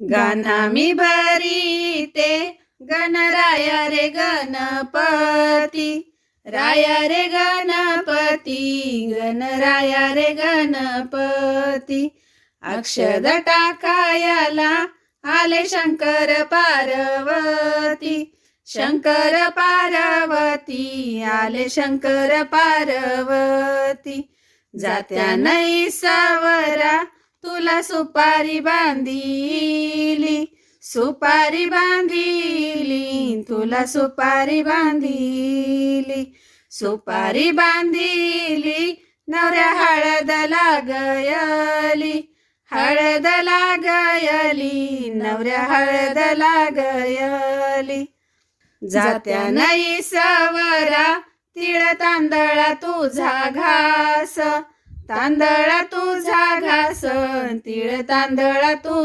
गाना मी भरीते गणराया रे गणपती, राया रे गणपती, गणराया रे गणपती. अक्षद टाकायला आले शंकर पार्वती, शंकर पार्वती, आले शंकर पार्वती. जात्या नाही सावरा तुला सुपारी बांधिली, सुपारी बांधिली, तुला सुपारी बांधिली, सुपारी बांधिली. नवऱ्या हळद लागयली, हळद लागयली, नवऱ्या हळद लागयली. जात्या नाही सावरा तिळ तांदळा तुझा घास, तांदळा तुझा घास, तिळ तांदळा तुझा